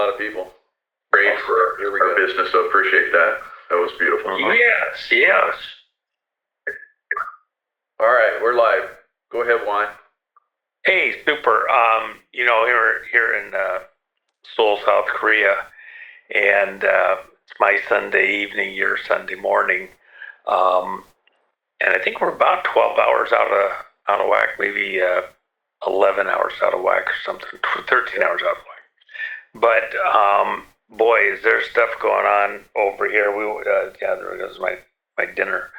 lot of people. Great for our business, so appreciate that. That was beautiful. Yes. All right, we're live. Go ahead, Juan. Hey, super. Here in Seoul, South Korea, and it's my Sunday evening, your Sunday morning, and I think we're about 12 hours out of whack, maybe 11 hours out of whack or something, 13 hours out of whack. But boy, is there stuff going on over here. There goes my dinner.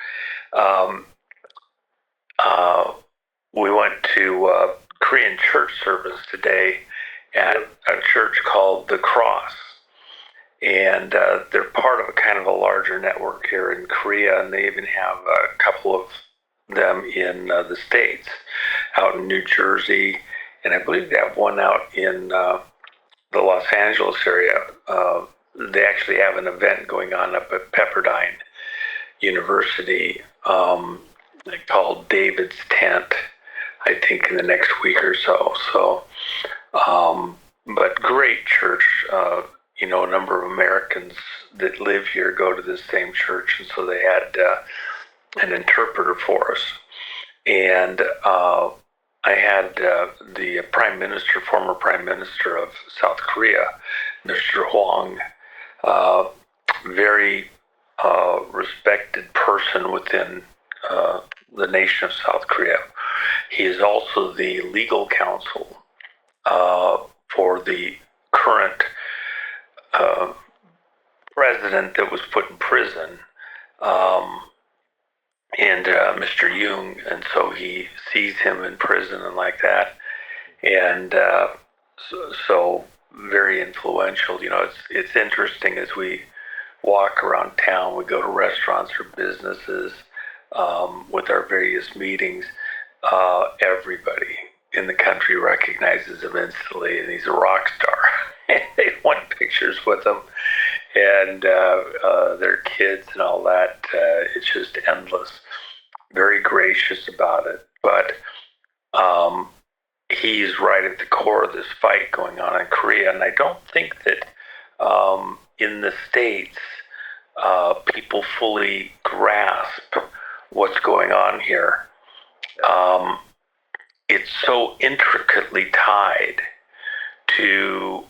We went to Korean church service today at a church called The Cross. And they're part of a kind of a larger network here in Korea, and they even have a couple of them in the States, out in New Jersey, and I believe they have one out in the Los Angeles area. They actually have an event going on up at Pepperdine University called David's Tent, I think in the next week or so. But great church. A number of Americans that live here go to this same church, and so they had an interpreter for us. And I had the former Prime Minister of South Korea, Mr. Juan, very respected person within the nation of South Korea. He is also the legal counsel for the current president that was put in prison, and Mr. Yoon, and so he sees him in prison and like that, and so very influential. It's interesting as we walk around town, we go to restaurants or businesses with our various meetings. Everybody in the country recognizes him instantly, and he's a rock star. They want pictures with him, and their kids and all that. It's just endless. Very gracious about it, but he's right at the core of this fight going on in Korea, and I don't think that in the States people fully grasp what's going on here. It's so intricately tied to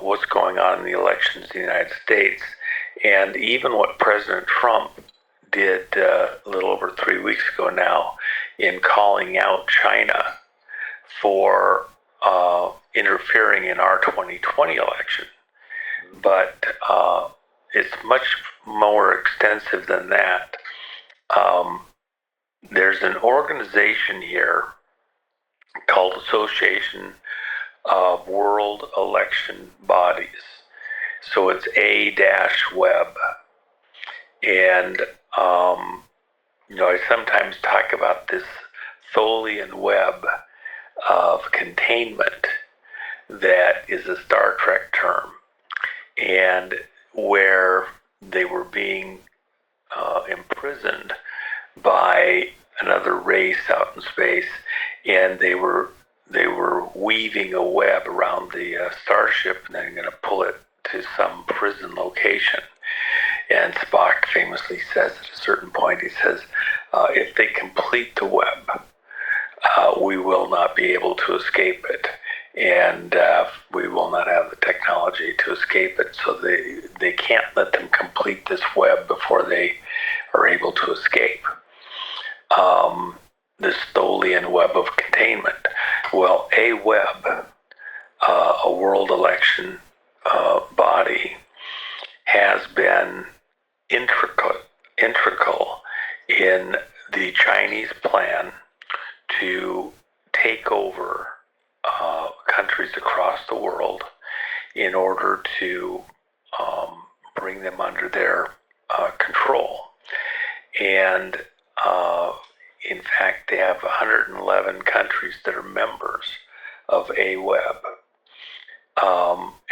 what's going on in the elections in the United States, and even what President Trump did a little over 3 weeks ago now in calling out China for interfering in our 2020 election. But it's much more extensive than that. There's an organization here called Association of World Election Bodies. So it's A-Web. And, I sometimes talk about this Tholian web of containment that is a Star Trek term, and where they were being imprisoned by another race out in space, and they were weaving a web around the starship, and then going to pull it to some prison location. And Spock famously says at a certain point, he says, if they complete the web, we will not be able to escape it, and we will not have the technology to escape it, so they can't let them complete this web before they are able to escape. This Tholian web of containment. Well, a web, a world election body, has been integral in the Chinese plan to take over countries across the world in order to bring them under their control. And in fact, they have 111 countries that are members of AWEB,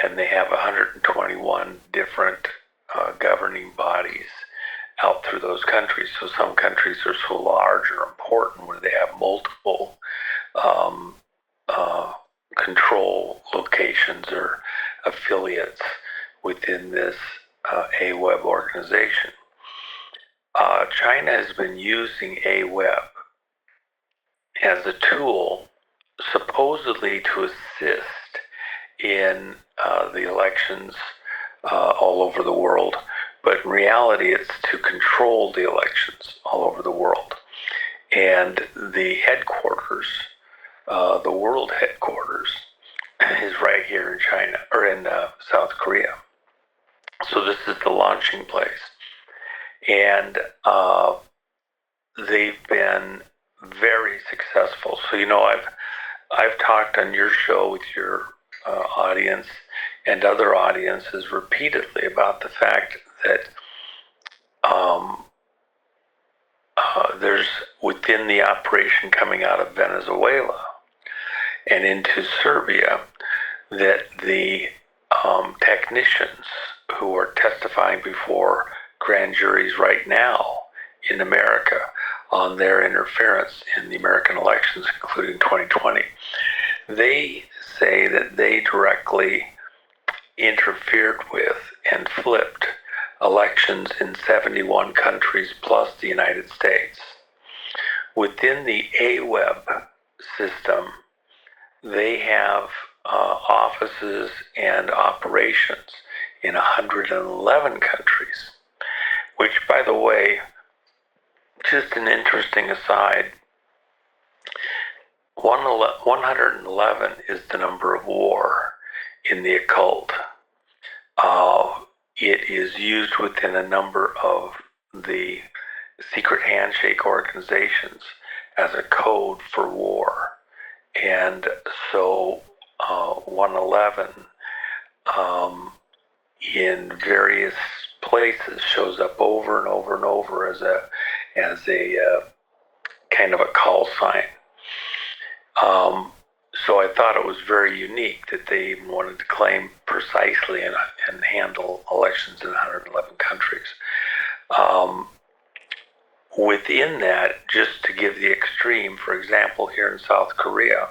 and they have 121 different governing bodies out through those countries. So some countries are so large or important where they have multiple control locations or affiliates within this AWeb organization. China has been using AWeb as a tool supposedly to assist in the elections all over the world, but in reality it's to control the elections all over the world. And the headquarters, the world headquarters, is right here in China, or in South Korea. So this is the launching place. And they've been very successful. So, I've talked on your show with your audience and other audiences repeatedly about the fact that there's, within the operation coming out of Venezuela and into Serbia, that the technicians who are testifying before grand juries right now in America on their interference in the American elections, including 2020, they say that they directly interfered with and flipped elections in 71 countries plus the United States. Within the AWeb system, they have offices and operations in 111 countries, which, by the way, just an interesting aside, 111 is the number of war in the occult. It is used within a number of the secret handshake organizations as a code for war. And so 111 in various places shows up over and over and over as a kind of a call sign. So I thought it was very unique that they even wanted to claim precisely and handle elections in 111 countries. Within that, just to give the extreme, for example, here in South Korea,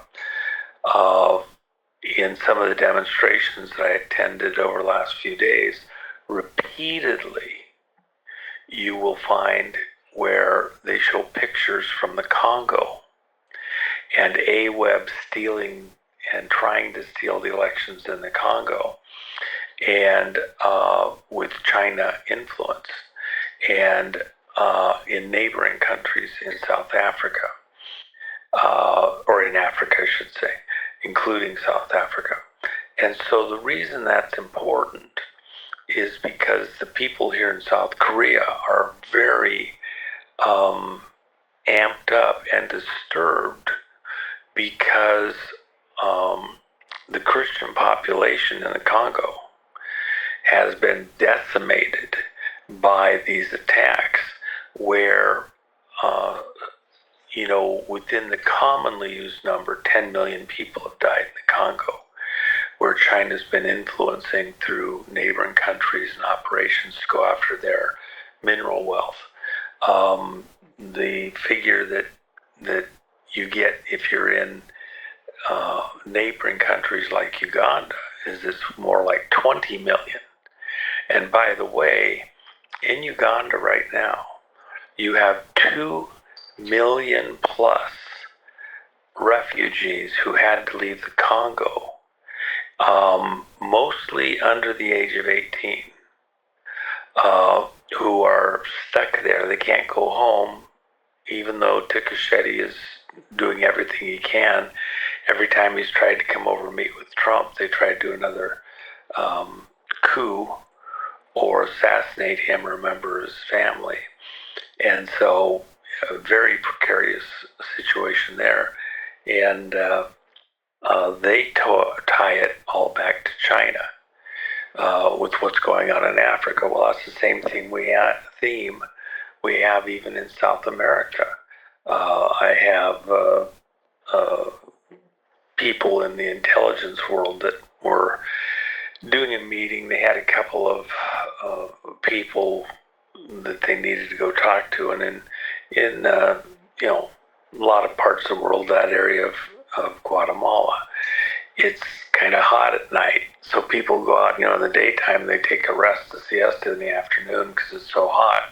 in some of the demonstrations that I attended over the last few days, repeatedly you will find where they show pictures from the Congo and AWeb stealing and trying to steal the elections in the Congo, and with China influence, and in neighboring countries in South Africa, or in Africa, I should say, including South Africa. And so the reason that's important is because the people here in South Korea are very amped up and disturbed because the Christian population in the Congo has been decimated by these attacks, where within the commonly used number, 10 million people have died in the Congo, where China's been influencing through neighboring countries and operations to go after their mineral wealth. The figure that you get if you're in neighboring countries like Uganda is it's more like 20 million. And by the way, in Uganda right now, you have 2 million plus refugees who had to leave the Congo, mostly under the age of 18, who are stuck there. They can't go home, even though Tikasheti is doing everything he can. Every time he's tried to come over and meet with Trump, they try to do another coup or assassinate him or a member of his family. And so a very precarious situation there. And they tie it all back to China with what's going on in Africa. Well, that's the same thing we have even in South America. I have people in the intelligence world that were doing a meeting. They had a couple of people that they needed to go talk to, and in a lot of parts of the world, that area of Guatemala, it's kind of hot at night. So people go out, in the daytime, they take a rest, a siesta in the afternoon because it's so hot.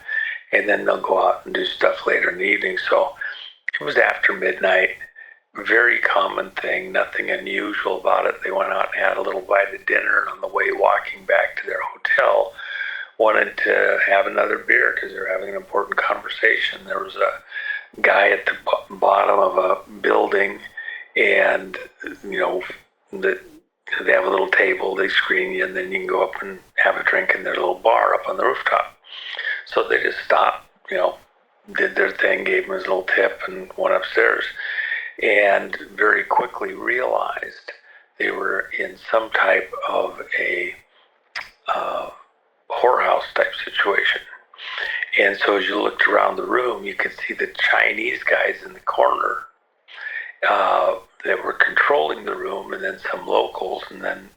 And then they'll go out and do stuff later in the evening. So it was after midnight. Very common thing, nothing unusual about it. They went out and had a little bite of dinner, and on the way walking back to their hotel, wanted to have another beer because they were having an important conversation. There was a guy at the bottom of a building, and they have a little table, they screen you, and then you can go up and have a drink in their little bar up on the rooftop. So they just stopped, did their thing, gave him his little tip, and went upstairs. And very quickly realized they were in some type of a whorehouse type situation. And so as you looked around the room, you could see the Chinese guys in the corner that were controlling the room, and then some locals, and then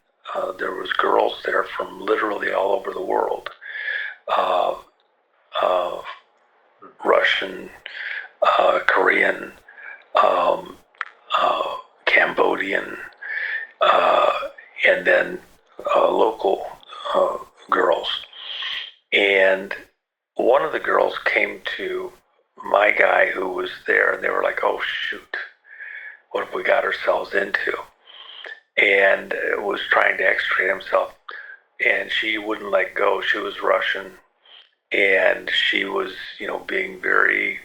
there was girls there from literally all over the world. Russian, Korean, Cambodian, and then local girls. And one of the girls came to my guy who was there, and they were like, "Oh shoot, what have we got ourselves into?" And was trying to extricate himself, and she wouldn't let go. She was Russian, and she was, being very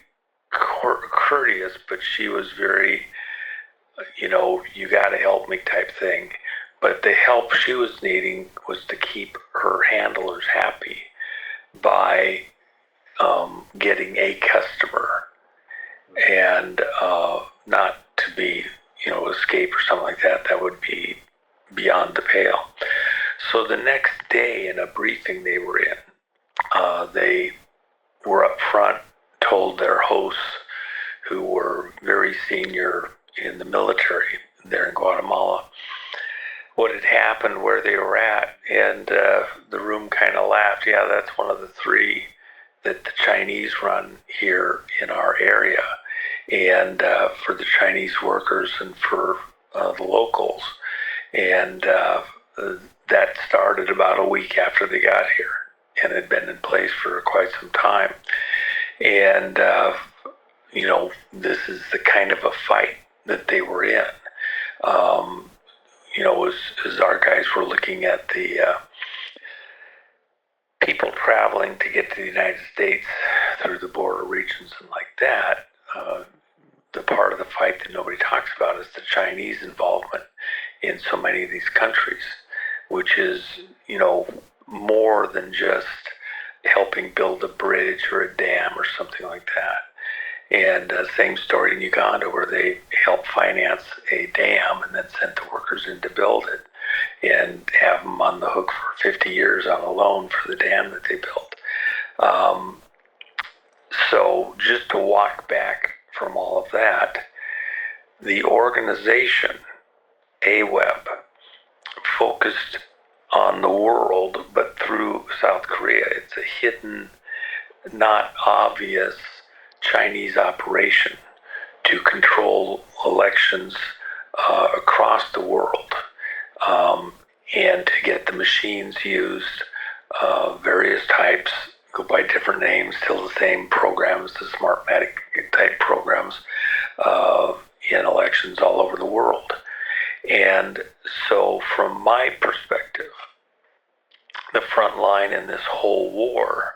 courteous, but she was very, you got to help me type thing. But the help she was needing was to keep her handlers happy by getting a customer, and not to be, escape or something like that. That would be beyond the pale. So the next day in a briefing they were in, they were up front, told their hosts, who were very senior in the military there in Guatemala, what had happened, where they were at, and the room kind of laughed. Yeah, that's one of the three that the Chinese run here in our area, and for the Chinese workers and for the locals. And that started about a week after they got here, and had been in place for quite some time. And this is the kind of a fight that they were in. As our guys were looking at the people traveling to get to the United States through the border regions and like that, the part of the fight that nobody talks about is the Chinese involvement in so many of these countries, which is, more than just helping build a bridge or a dam or something like that. And same story in Uganda, where they helped finance a dam and then sent the workers in to build it and have them on the hook for 50 years on a loan for the dam that they built. So just to walk back from all of that, the organization, AWEB, focused on the world, but through South Korea. It's a hidden, not obvious Chinese operation to control elections across the world, and to get the machines used, various types, go by different names, still the same programs, the Smartmatic type programs, in elections all over the world. And so from my perspective, the front line in this whole war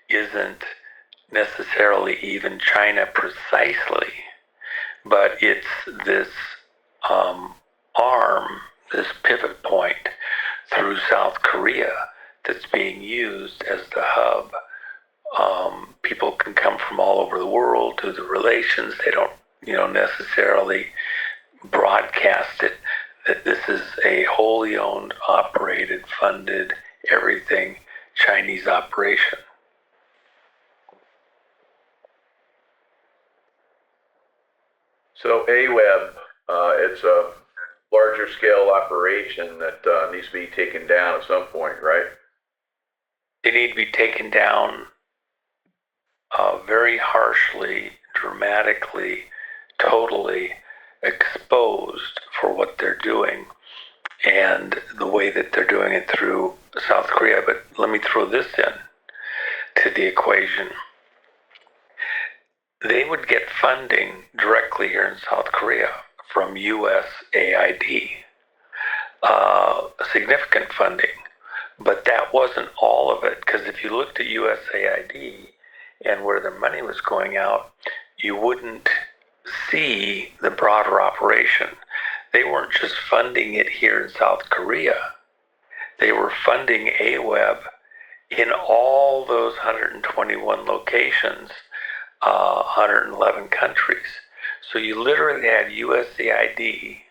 isn't necessarily even China precisely, but it's this arm, this pivot point through South Korea that's being used as the hub. People can come from all over the world to the relations. They don't, necessarily broadcast it, that this is a wholly owned, operated, funded, everything Chinese operation. So AWEB, it's a larger scale operation that needs to be taken down at some point, right? They need to be taken down very harshly, dramatically, totally exposed for what they're doing. and the way that they're doing it through South Korea. But let me throw this in to the equation. They would get funding directly here in South Korea from USAID, significant funding. But that wasn't all of it, because if you looked at USAID and where their money was going out, you wouldn't see the broader operation. They weren't just funding it here in South Korea. They were funding AWEB in all those 121 locations, 111 countries. So you literally had USAID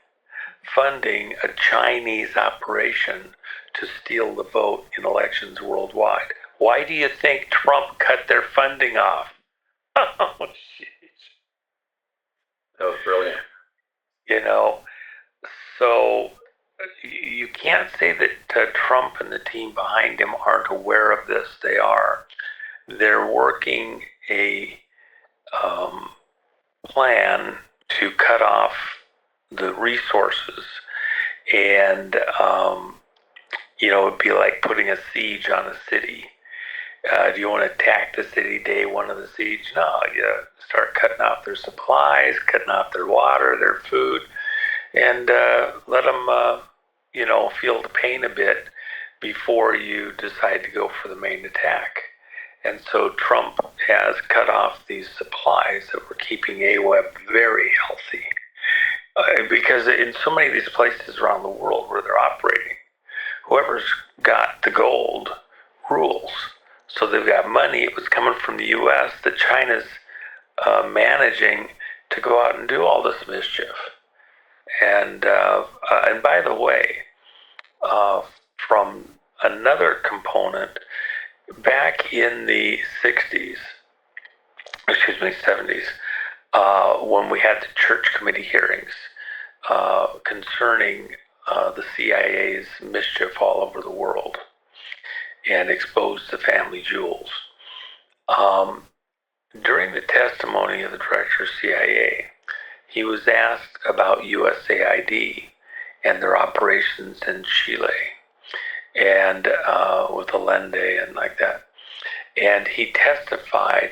funding a Chinese operation to steal the vote in elections worldwide. Why do you think Trump cut their funding off? Oh, jeez. That was brilliant. You know, so you can't say that Trump and the team behind him aren't aware of this. They are. They're working a plan to cut off the resources, and it'd be like putting a siege on a city. Do you want to attack the city day one of the siege? No, you start cutting off their supplies, cutting off their water, their food, and let them, feel the pain a bit before you decide to go for the main attack. And so Trump has cut off these supplies that were keeping AWEB very healthy. Because in so many of these places around the world where they're operating, whoever's got the gold rules. So they've got money. It was coming from the U.S. that China's managing to go out and do all this mischief. And by the way, from another component, back in the 70s, when we had the church committee hearings concerning the CIA's mischief all over the world and exposed the family jewels. During the testimony of the director of CIA, he was asked about USAID and their operations in Chile and with Allende and like that. And he testified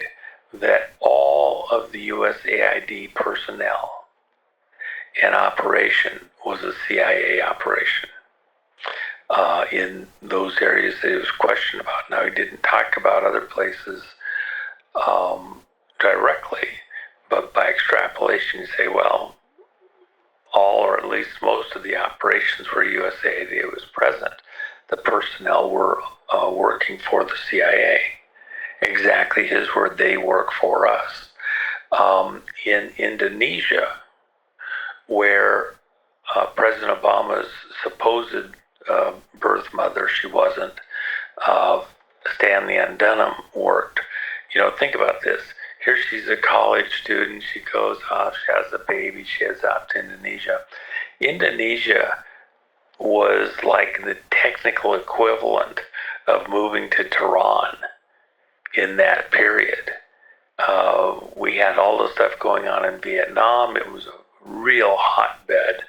that all of the USAID personnel and operation was a CIA operation in those areas that he was questioned about. Now, he didn't talk about other places directly, but by extrapolation, you say, well, all or at least most of the operations where USAID was present, the personnel were working for the CIA. Exactly his word, they work for us. In Indonesia, where President Obama's supposed birth mother, she wasn't, Stanley Ann Dunham, worked. Think about this. Here she's a college student. She goes off, she has a baby, she heads off to Indonesia. Indonesia was like the technical equivalent of moving to Tehran in that period. We had all the stuff going on in Vietnam. It was a real hotbed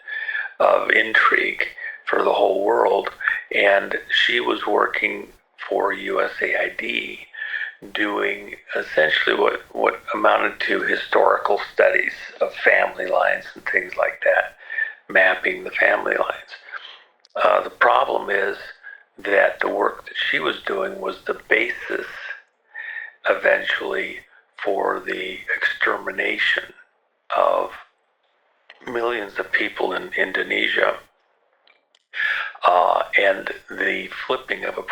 of intrigue for the whole world. And she was working for USAID, doing essentially what amounted to historical studies of family lines and things like that, mapping the family lines. The problem is that the work that she was doing was the basis eventually for the extermination of millions of people in Indonesia and the flipping of a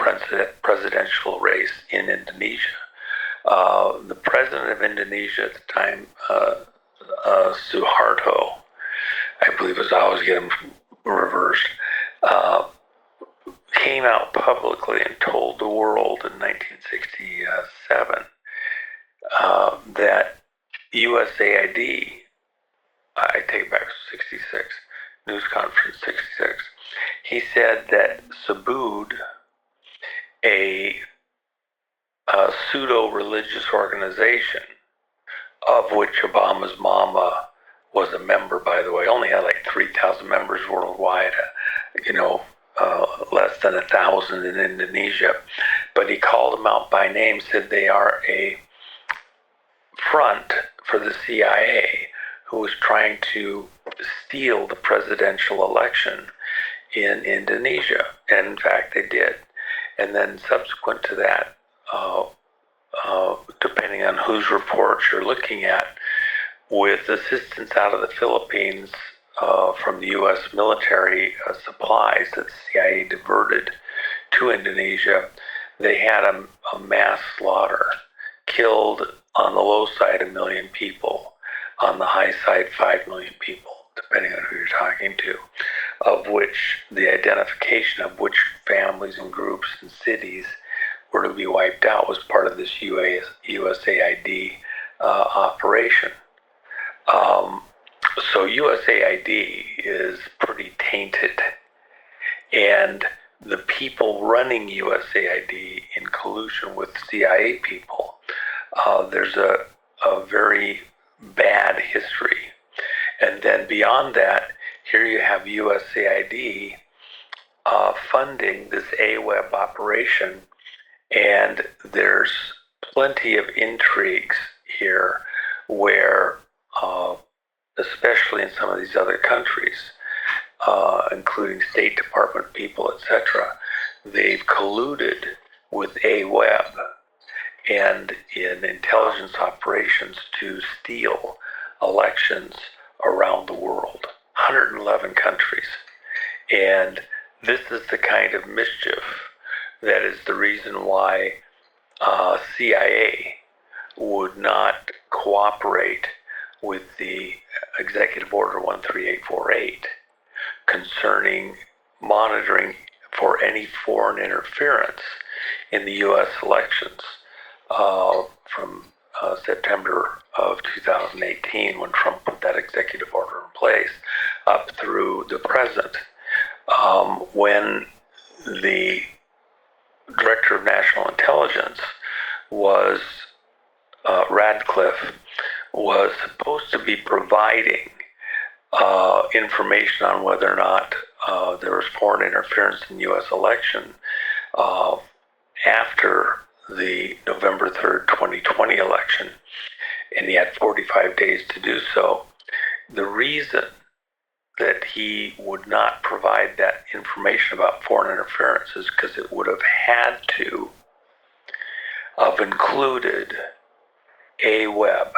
presidential race in Indonesia. The president of Indonesia at the time, Suharto, I believe I always get him reversed, came out publicly and told the world in 1967 that USAID, I take back 66, news conference 66, he said that Subud, a pseudo-religious organization of which Obama's mama was a member, by the way. Only had like 3,000 members worldwide, less than 1,000 in Indonesia. But he called them out by name, said they are a front for the CIA, who was trying to steal the presidential election in Indonesia. And in fact, they did. And then subsequent to that, depending on whose reports you're looking at, with assistance out of the Philippines from the U.S. military supplies that the CIA diverted to Indonesia, they had a mass slaughter, killed on the low side 1 million people, on the high side 5 million people, depending on who you're talking to, of which the identification of which families and groups and cities were to be wiped out was part of this USAID operation. So USAID is pretty tainted, and the people running USAID in collusion with CIA people, there's a very bad history. And then beyond that, here you have USAID funding this AWEB operation, and there's plenty of intrigues here where, especially in some of these other countries, including State Department people, etc., they've colluded with AWEB and in intelligence operations to steal elections around the world, 111 countries. And this is the kind of mischief that is the reason why CIA would not cooperate with the Executive Order 13848 concerning monitoring for any foreign interference in the U.S. elections from September of 2018, when Trump put that executive order in place, up through the present. When the Director of National Intelligence was Radcliffe, was supposed to be providing information on whether or not there was foreign interference in the U.S. election after the November 3rd, 2020 election, and he had 45 days to do so. The reason that he would not provide that information about foreign interference is because it would have had to have included AWEB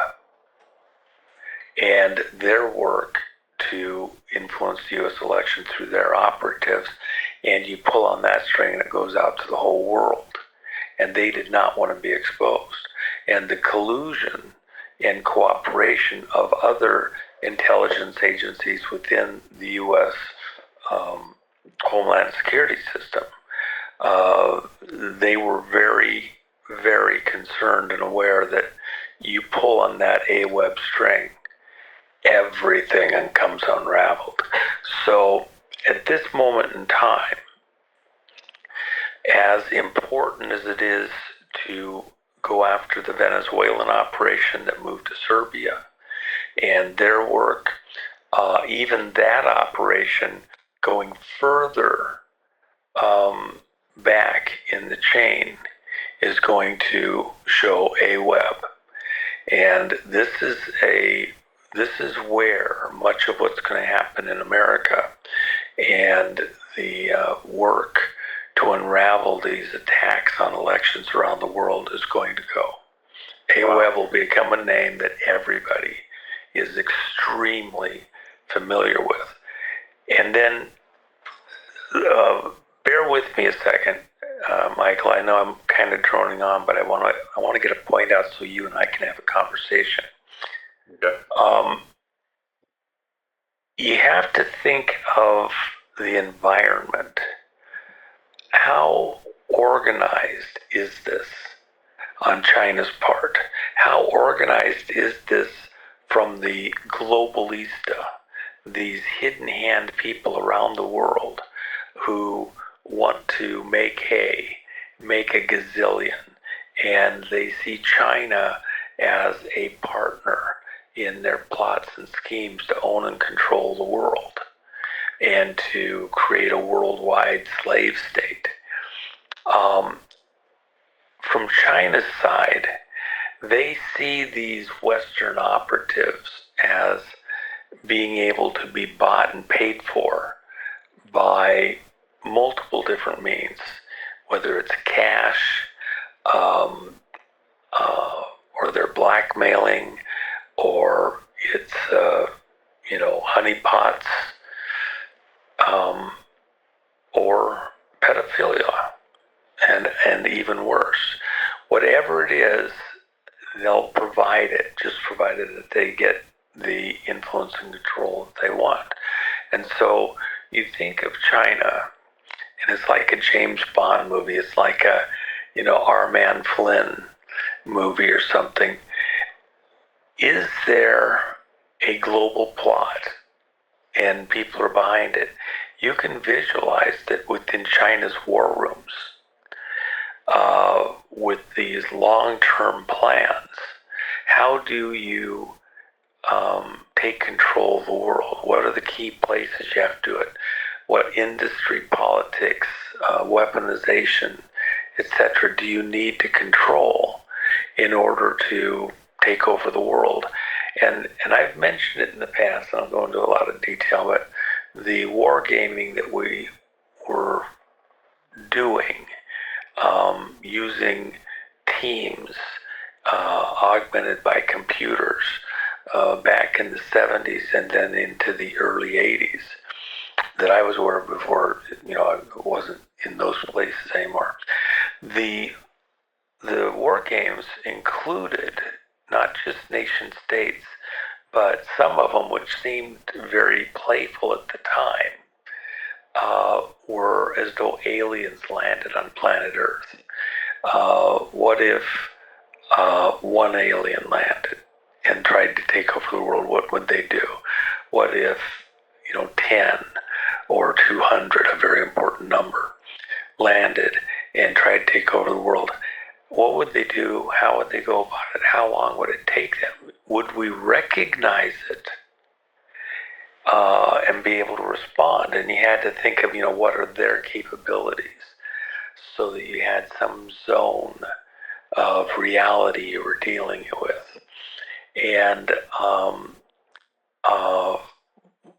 and their work to influence the U.S. election through their operatives, and you pull on that string and it goes out to the whole world. And they did not want to be exposed. And the collusion and cooperation of other intelligence agencies within the U.S. Homeland Security system, they were very, very concerned and aware that you pull on that AWEB string, everything comes unraveled. So at this moment in time, as important as it is to go after the Venezuelan operation that moved to Serbia and their work, even that operation going further back in the chain is going to show AWEB. And this is where much of what's going to happen in America and the work to unravel these attacks on elections around the world is going to go. AWEB will become a name that everybody is extremely familiar with. And then, bear with me a second, Michael. I know I'm kind of droning on, but I want to get a point out so you and I can have a conversation. Okay. You have to think of the environment. How organized is this on China's part? How organized is this from the globalista, these hidden hand people around the world who want to make hay, make a gazillion, and they see China as a partner in their plots and schemes to own and control the world and to create a worldwide slave state. From China's side, they see these Western operatives as being able to be bought and paid for by multiple different means, whether it's cash, or they're blackmailing, or it's honeypots, or pedophilia, and even worse. Whatever it is, they'll provide it, just provided that they get the influence and control that they want. And so you think of China, and it's like a James Bond movie. It's like a, Our Man Flynn movie or something. Is there a global plot and people are behind it? You can visualize that within China's war rooms, with these long-term plans. How do you take control of the world? What are the key places you have to do it? What industry, politics, weaponization, etc. do you need to control in order to take over the world? And I've mentioned it in the past, and I'll go into a lot of detail, but the wargaming that we were doing, using teams augmented by computers back in the 70s and then into the early 80s, that I was aware of before, I wasn't in those places anymore. The war games included not just nation states, but some of them, which seemed very playful at the time, were as though aliens landed on planet Earth. What if one alien landed and tried to take over the world? What would they do? What if 10 or 200, a very important number, landed and tried to take over the world? What would they do? How would they go about it? How long would it take them? Would we recognize it and be able to respond? And you had to think of, what are their capabilities, so that you had some zone of reality you were dealing with. And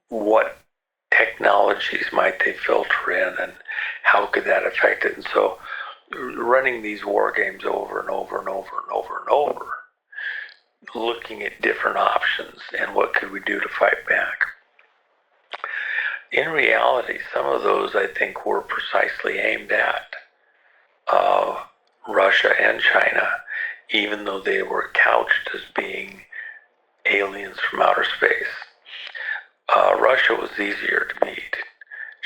what technologies might they filter in, and how could that affect it? And so running these war games over and over and over and over and over, looking at different options and what could we do to fight back. In reality, some of those, I think, were precisely aimed at Russia and China, even though they were couched as being aliens from outer space. Russia was easier to beat.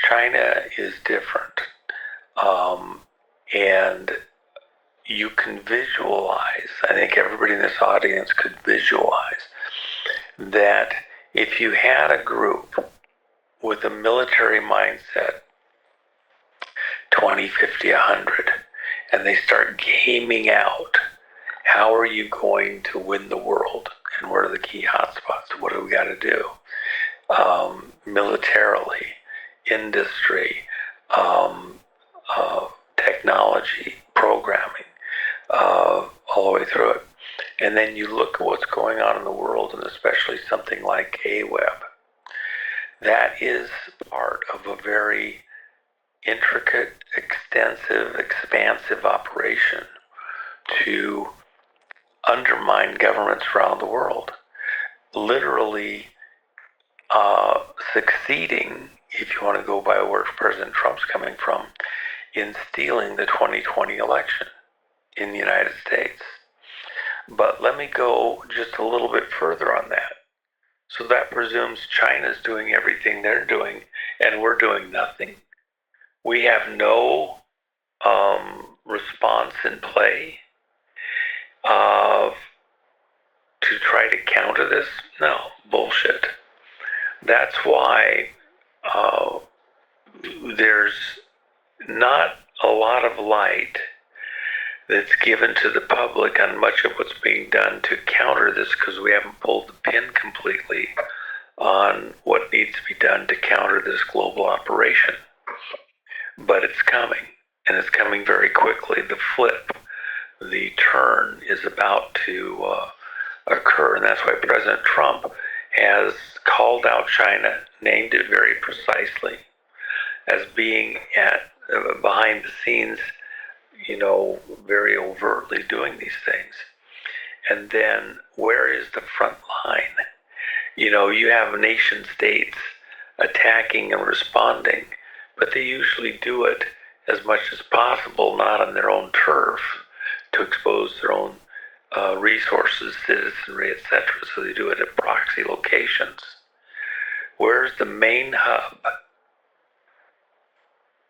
China is different. And you can visualize, I think everybody in this audience could visualize, that if you had a group with a military mindset, 20, 50, 100, and they start gaming out, how are you going to win the world? And what are the key hotspots? What do we got to do? Militarily, industry, technology, programming, all the way through it. And then you look at what's going on in the world, and especially something like AWeb. That is part of a very intricate, extensive, expansive operation to undermine governments around the world. Literally succeeding, if you want to go by where President Trump's coming from, in stealing the 2020 election in the United States. But let me go just a little bit further on that. So that presumes China's doing everything they're doing, and we're doing nothing. We have no response in play to try to counter this. No, bullshit. That's why there's not a lot of light that's given to the public on much of what's being done to counter this, because we haven't pulled the pin completely on what needs to be done to counter this global operation. But it's coming, and it's coming very quickly. The flip, the turn is about to occur, and that's why President Trump has called out China, named it very precisely as being at behind the scenes, very overtly doing these things. And then where is the front line? You have nation states attacking and responding, but they usually do it as much as possible not on their own turf to expose their own resources, citizenry, etc. So they do it at proxy locations. Where's the main hub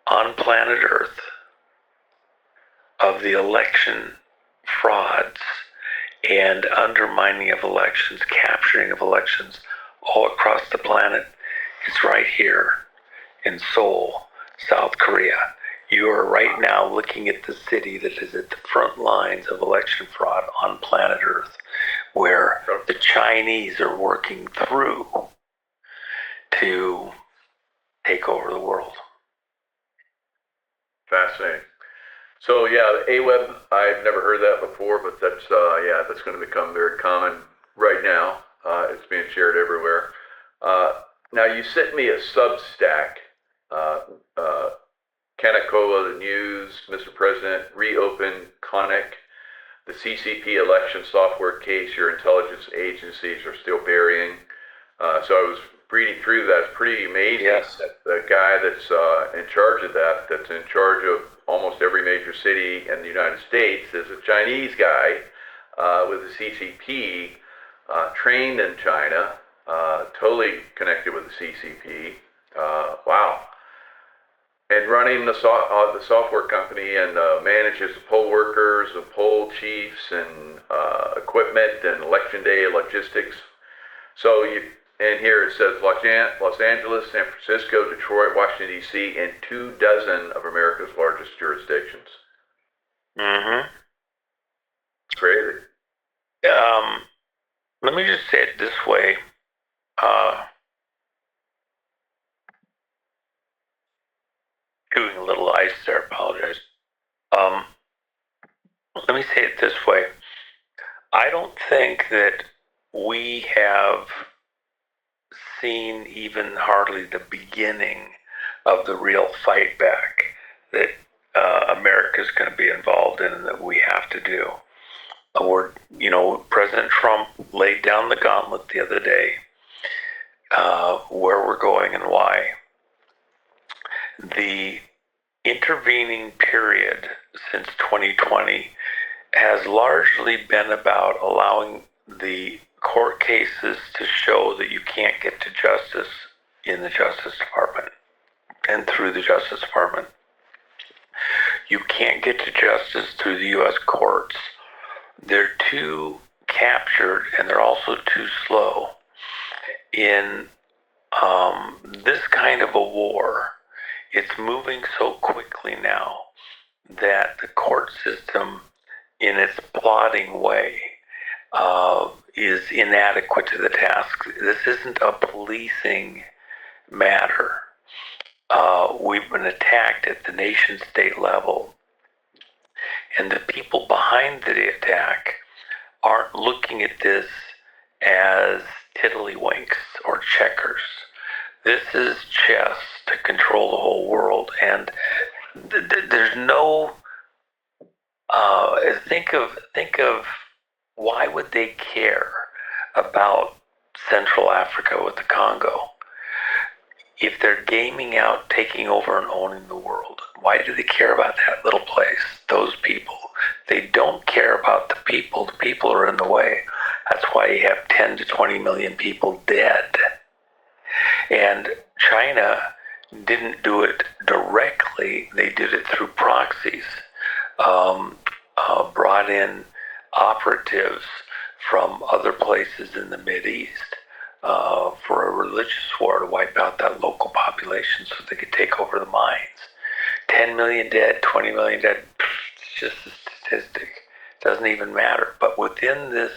on planet Earth of the election frauds and undermining of elections, capturing of elections all across the planet? It's right here in Seoul, South Korea. You are right now looking at the city that is at the front lines of election fraud on planet Earth, where the Chinese are working through to take over the world. Fascinating. So yeah, the AWeB, I've never heard that before, but that's that's going to become very common right now. It's being shared everywhere. Now you sent me a Substack, Kanakawa, the News, Mr. President, reopen Conic, the CCP election software case your intelligence agencies are still burying. So I was reading through that. It's pretty amazing. Yes. That the guy that's in charge of that's in charge of almost every major city in the United States, is a Chinese guy with the CCP, trained in China, totally connected with the CCP. Wow. And running the software company, and manages the poll workers, the poll chiefs, and equipment, and election day logistics. So and here it says Los Angeles, San Francisco, Detroit, Washington, D.C., and 24 of America's largest jurisdictions. Mm-hmm. It's crazy. Let me just say it this way. Doing a little ice there, apologize. Let me say it this way. I don't think that we have seen even hardly the beginning of the real fight back that America's going to be involved in and that we have to do. President Trump laid down the gauntlet the other day, where we're going and why. The intervening period since 2020 has largely been about allowing the court cases to show that you can't get to justice in the Justice Department and through the Justice Department. You can't get to justice through the U.S. courts. They're too captured, and they're also too slow. In this kind of a war, it's moving so quickly now that the court system, in its plodding way, is inadequate to the task. This isn't a policing matter. We've been attacked at the nation-state level, and the people behind the attack aren't looking at this as tiddlywinks or checkers. This is chess to control the whole world, and there's no. Think of why would they care about Central Africa with the Congo if they're gaming out, taking over, and owning the world? Why do they care about that little place? Those people. They don't care about the people. The people are in the way. That's why you have 10 to 20 million people dead. And China didn't do it directly. They did it through proxies. Brought in operatives from other places in the Mideast for a religious war to wipe out that local population so they could take over the mines. 10 million dead, 20 million dead, it's just a statistic. It doesn't even matter. But within this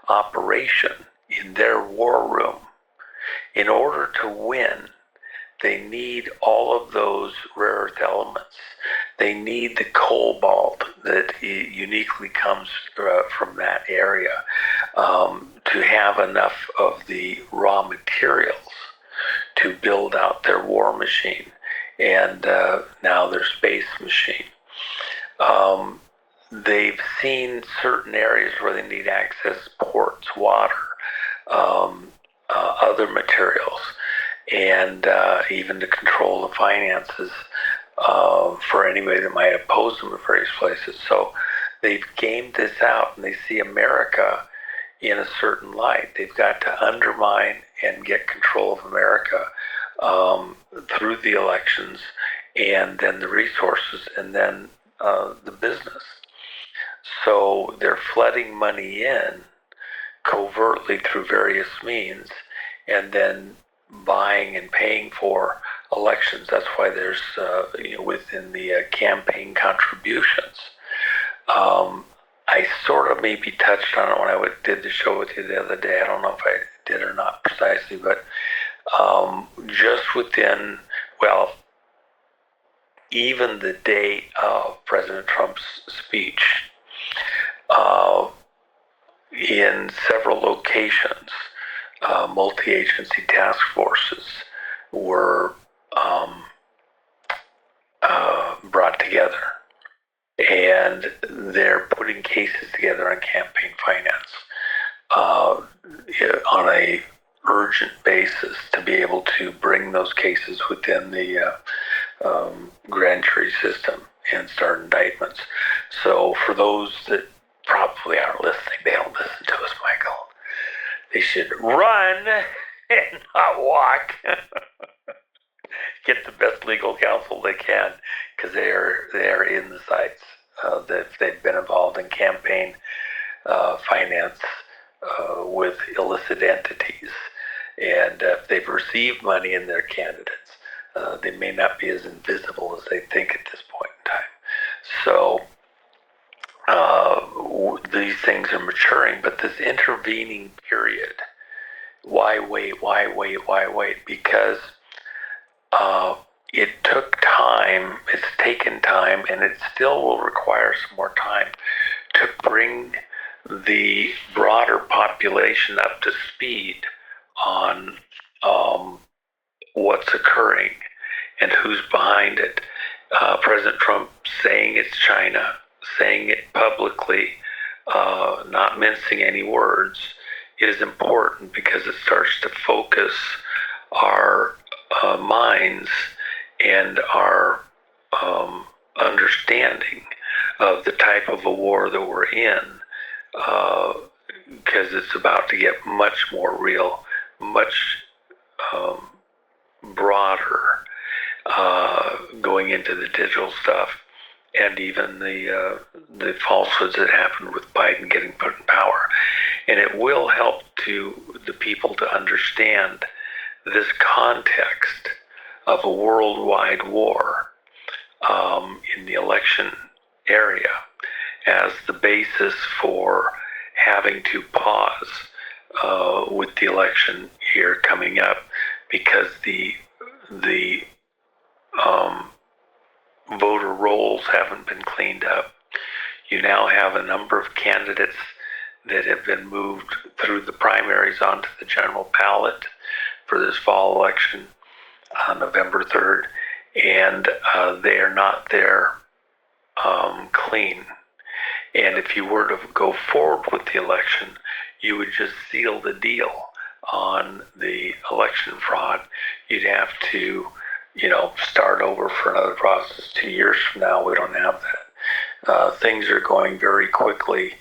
operation, in their war room, in order to win, they need all of those rare earth elements. They need the cobalt that uniquely comes from that area to have enough of the raw materials to build out their war machine and now their space machine. They've seen certain areas where they need access, ports, water, other materials, and even to control the finances for anybody that might oppose them in various places. So they've gamed this out, and they see America in a certain light. They've got to undermine and get control of America through the elections, and then the resources, and then the business. So they're flooding money in covertly through various means, and then buying and paying for elections. That's why there's within the campaign contributions. I sort of maybe touched on it when I did the show with you the other day. I don't know if I did or not precisely, but just within, well, even the day of President Trump's speech, in several locations, multi-agency task forces were brought together, and they're putting cases together on campaign finance on a urgent basis to be able to bring those cases within the grand jury system and start indictments. So for those that probably aren't listening, they don't listen to us, Michael. They should run and not walk. Get the best legal counsel they can, because they are in the sights. They've been involved in campaign finance with illicit entities, and if they've received money in their candidates, they may not be as invisible as they think at this point in time. So these things are maturing, but this intervening period, why wait? Because it took time, it's taken time, and it still will require some more time to bring the broader population up to speed on what's occurring and who's behind it. President Trump saying it's China, saying it publicly, not mincing any words, is important because it starts to focus our minds and our understanding of the type of a war that we're in, because it's about to get much more real, much broader, going into the digital stuff, and even the falsehoods that happened with Biden getting put in power. And it will help to the people to understand this context of a worldwide war in the election area as the basis for having to pause with the election here coming up, because the voter rolls haven't been cleaned up. You now have a number of candidates that have been moved through the primaries onto the general ballot for this fall election on November 3rd, and they are not there clean. And if you were to go forward with the election, you would just seal the deal on the election fraud. You'd have to, start over for another process. 2 years from now, we don't have that. Things are going very quickly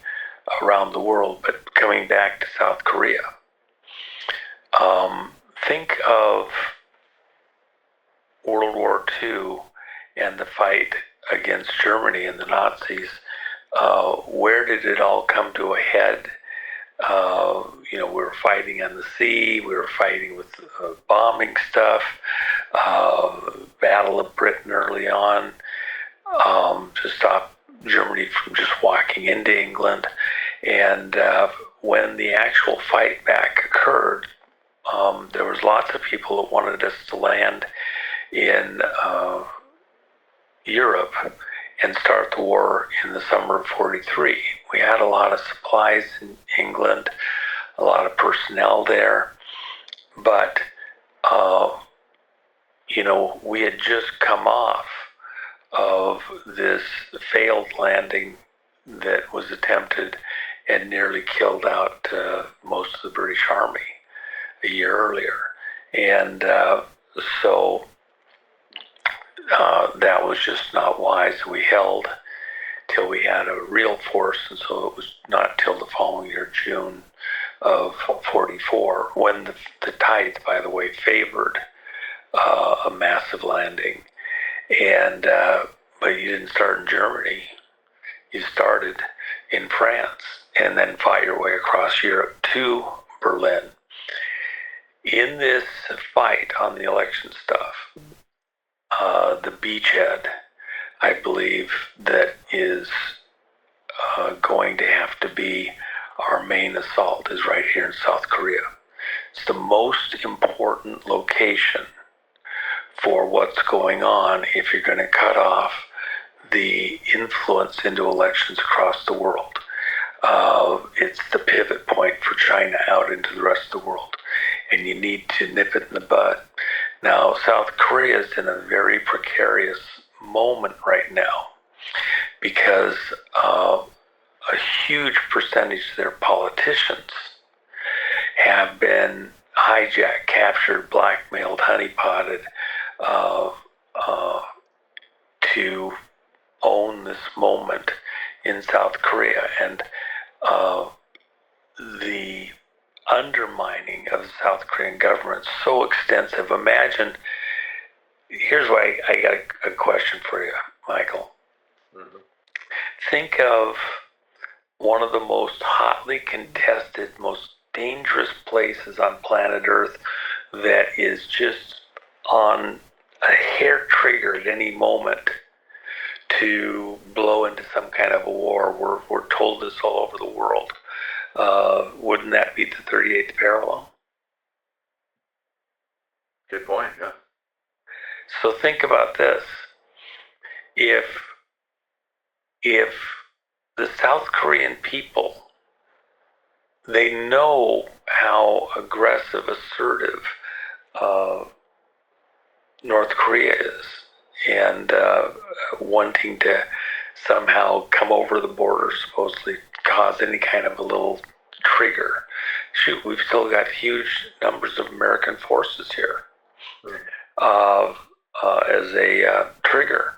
around the world, but coming back to South Korea, think of World War II and the fight against Germany and the Nazis. Where did it all come to a head? We were fighting on the sea, we were fighting with bombing stuff, Battle of Britain early on, to stop Germany from just marching into England. And when the actual fight back occurred, there was lots of people that wanted us to land in Europe and start the war in the summer of 43. We had a lot of supplies in England, a lot of personnel there, but we had just come off of this failed landing that was attempted and nearly killed out most of the British Army a year earlier. And so that was just not wise. We held till we had a real force, and so it was not till the following year, June of 44, when the tides, by the way, favored a massive landing. And but you didn't start in Germany. You started in France and then fought your way across Europe to Berlin. In this fight on the election stuff, the beachhead, I believe, that is going to have to be our main assault is right here in South Korea. It's the most important location for what's going on if you're going to cut off the influence into elections across the world. It's the pivot point for China out into the rest of the world, and you need to nip it in the bud. Now, South Korea is in a very precarious moment right now because a huge percentage of their politicians have been hijacked, captured, blackmailed, honeypotted to own this moment in South Korea. And the undermining of the South Korean government is so extensive. Imagine, here's why I got a question for you, Michael. Mm-hmm. Think of one of the most hotly contested, most dangerous places on planet Earth that is just on a hair trigger at any moment to blow into some kind of a war. We're told this all over the world. Wouldn't that be the 38th parallel? Good point, yeah. So think about this. If the South Korean people, they know how aggressive, assertive North Korea is, and wanting to somehow come over the border, supposedly cause any kind of a little trigger. Shoot, we've still got huge numbers of American forces here as a trigger.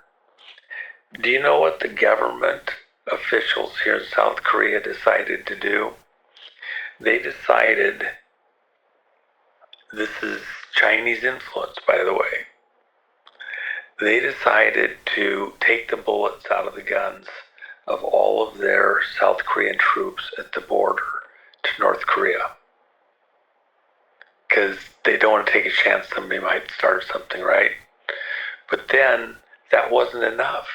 Do you know what the government officials here in South Korea decided to do? They decided, this is Chinese influence, by the way, they decided to take the bullets out of the guns of all of their South Korean troops at the border to North Korea. Because they don't want to take a chance somebody might start something, right? But then that wasn't enough.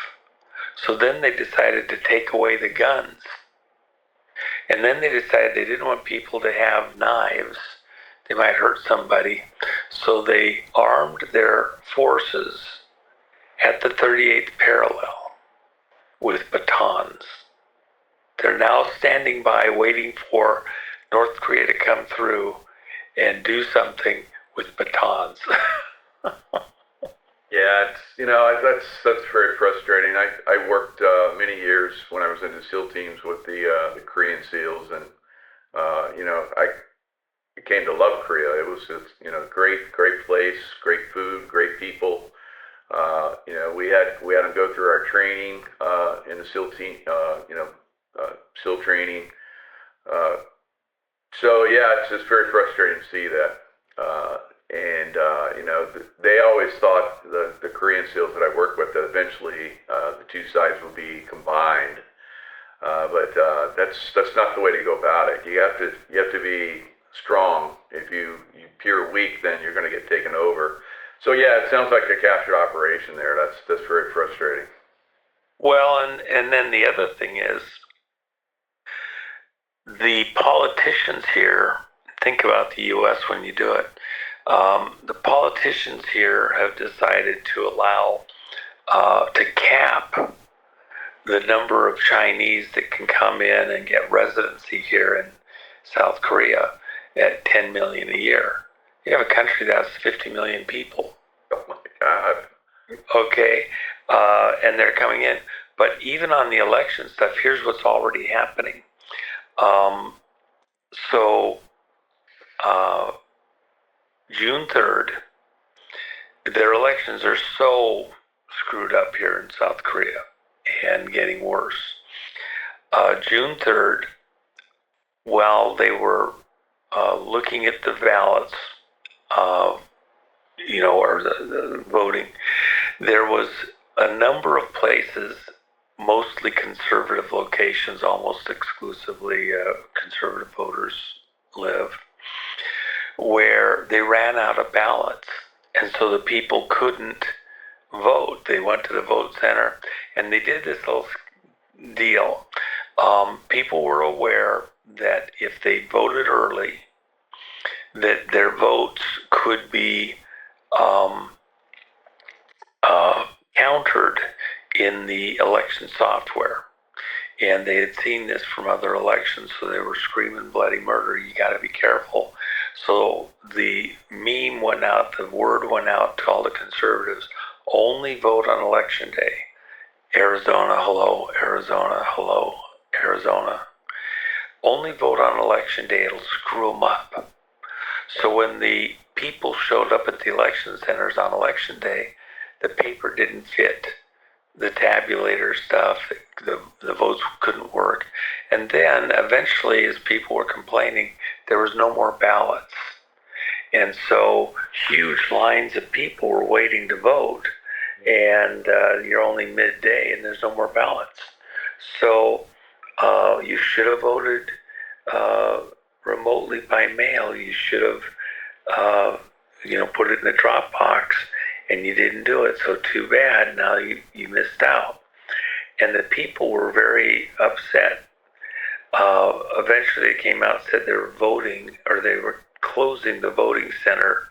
So then they decided to take away the guns. And then they decided they didn't want people to have knives. They might hurt somebody. So they armed their forces at the 38th parallel with batons. They're now standing by waiting for North Korea to come through and do something with batons. Yeah, that's very frustrating. I worked many years when I was in the SEAL teams with the Korean SEALs, and I came to love Korea. It's great place, great food, great people. We had them go through our training in the SEAL team, SEAL training. So yeah, it's just very frustrating to see that. They always thought, the Korean SEALs that I work with, that eventually the two sides will be combined. But that's not the way to go about it. You have to be strong. If you appear weak, then you're going to get taken over. So yeah, it sounds like a captured operation there. That's very frustrating. Well, and then the other thing is, the politicians here, think about the U.S. when you do it. The politicians here have decided to allow, to cap the number of Chinese that can come in and get residency here in South Korea at 10 million a year. You have a country that has 50 million people. Oh my God. Okay, and they're coming in. But even on the election stuff, here's what's already happening. Um, so June 3rd, their elections are so screwed up here in South Korea and getting worse. June 3rd, while they were looking at the ballots, or the voting, there was a number of places, mostly conservative locations, almost exclusively conservative voters live, where they ran out of ballots. And so the people couldn't vote. They went to the vote center and they did this little deal. People were aware that if they voted early, that their votes could be countered in the election software. And they had seen this from other elections, so they were screaming bloody murder. You got to be careful. So the meme went out, the word went out to all the conservatives, only vote on election day. Arizona, hello, Arizona, hello, Arizona. Only vote on election day, it'll screw them up. So when the people showed up at the election centers on election day, the paper didn't fit the tabulator stuff, the votes couldn't work. And then eventually, as people were complaining, there was no more ballots. And so huge lines of people were waiting to vote, and you're only midday and there's no more ballots. So you should have voted remotely by mail. You should have put it in the drop box, and you didn't do it. So too bad, now you missed out. And the people were very upset. Eventually they came out and said they were voting, or they were closing the voting centers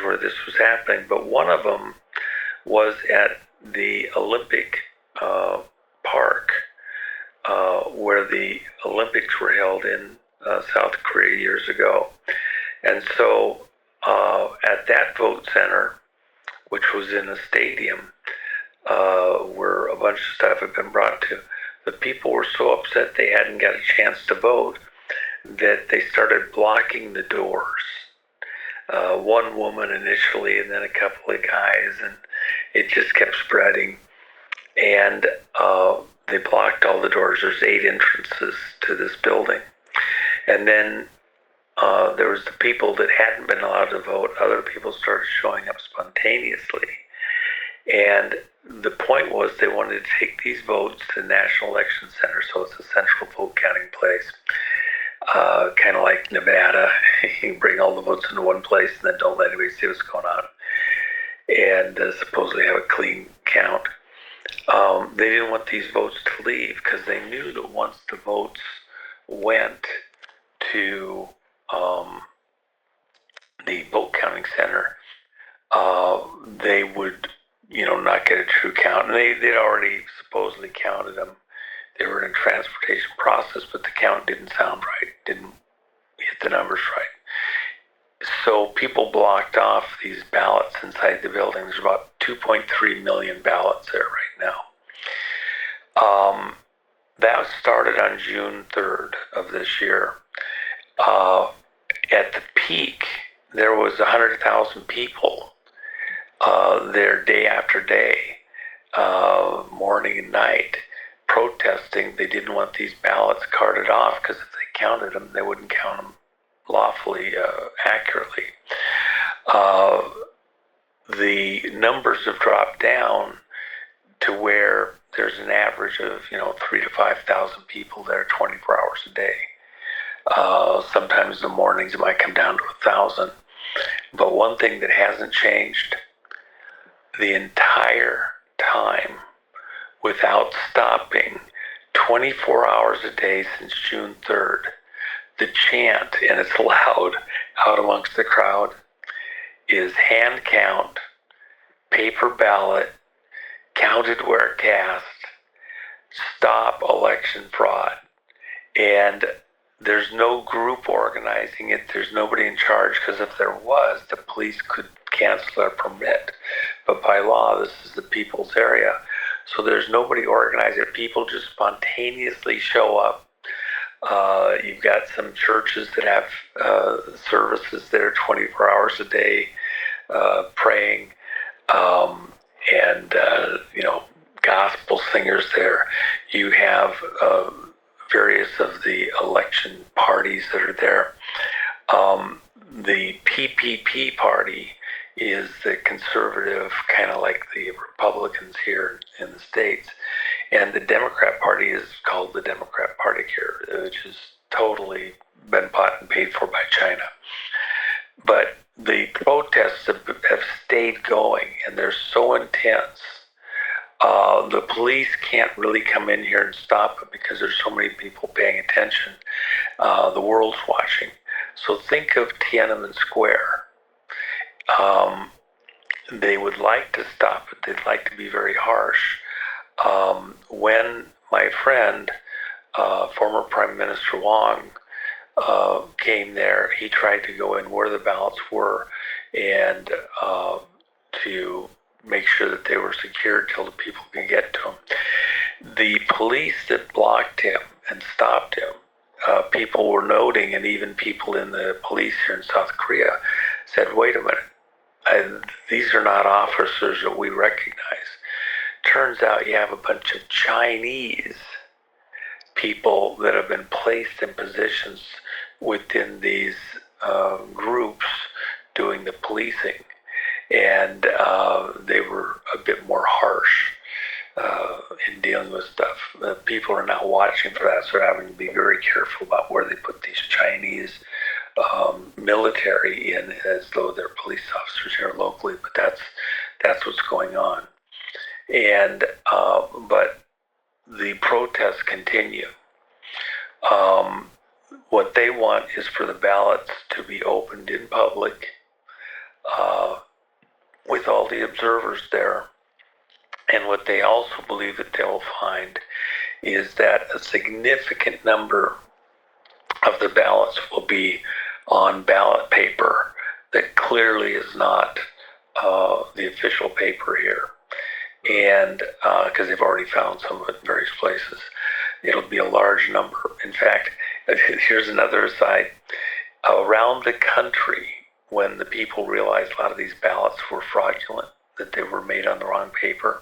where this was happening. But one of them was at the Olympic Park, where the Olympics were held in South Korea years ago. And so at that vote center, which was in a stadium where a bunch of stuff had been brought to, the people were so upset they hadn't got a chance to vote that they started blocking the doors. One woman initially, and then a couple of guys, and it just kept spreading. And they blocked all the doors. There's 8 entrances to this building. And then there was the people that hadn't been allowed to vote. Other people started showing up spontaneously. And the point was they wanted to take these votes to the National Election Center, so it's a central vote counting place. Kind of like Nevada. You can bring all the votes into one place and then don't let anybody see what's going on. And supposedly have a clean count. They didn't want these votes to leave because they knew that once the votes went to the vote counting center, they would, not get a true count. And they'd already supposedly counted them. They were in a transportation process, but the count didn't sound right, didn't hit the numbers right. So people blocked off these ballots inside the building. There's about 2.3 million ballots there right now. That started on June 3rd of this year. At the peak, there was 100,000 people there day after day, morning and night, protesting. They didn't want these ballots carted off because if they counted them, they wouldn't count them lawfully, accurately. The numbers have dropped down to where there's an average of 3,000 to 5,000 people there 24 hours a day. Sometimes in the mornings it might come down to 1,000. But one thing that hasn't changed the entire time, without stopping, 24 hours a day since June 3rd, the chant, and it's loud out amongst the crowd, is hand count, paper ballot, counted where cast, stop election fraud. And there's no group organizing it. There's nobody in charge, because if there was, the police could cancel their permit. But by law, this is the people's area. So there's nobody organizing it. People just spontaneously show up. You've got some churches that have services there 24 hours a day, praying, and gospel singers there. You have various of the election parties that are there. The PPP party is the conservative, kind of like the Republicans here in the States. And the Democrat Party is called the Democrat Party here, which has totally been bought and paid for by China. But the protests have stayed going, and they're so intense. The police can't really come in here and stop it because there's so many people paying attention. The world's watching. So think of Tiananmen Square. They would like to stop it. They'd like to be very harsh. When my friend, former Prime Minister Juan, came there, he tried to go in where the ballots were and to make sure that they were secured till the people could get to them. The police that blocked him and stopped him, people were noting, and even people in the police here in South Korea said, wait a minute, these are not officers that we recognize. Turns out you have a bunch of Chinese people that have been placed in positions within these groups doing the policing. And they were a bit more harsh in dealing with stuff. People are now watching for that, so they're having to be very careful about where they put these Chinese military in, as though they're police officers here locally. But that's what's going on. And but the protests continue. What they want is for the ballots to be opened in public, with all the observers there. And what they also believe that they will find is that a significant number of the ballots will be on ballot paper that clearly is not the official paper here. And because they've already found some of it in various places, it'll be a large number. In fact, here's another aside. Around the country, when the people realized a lot of these ballots were fraudulent, that they were made on the wrong paper,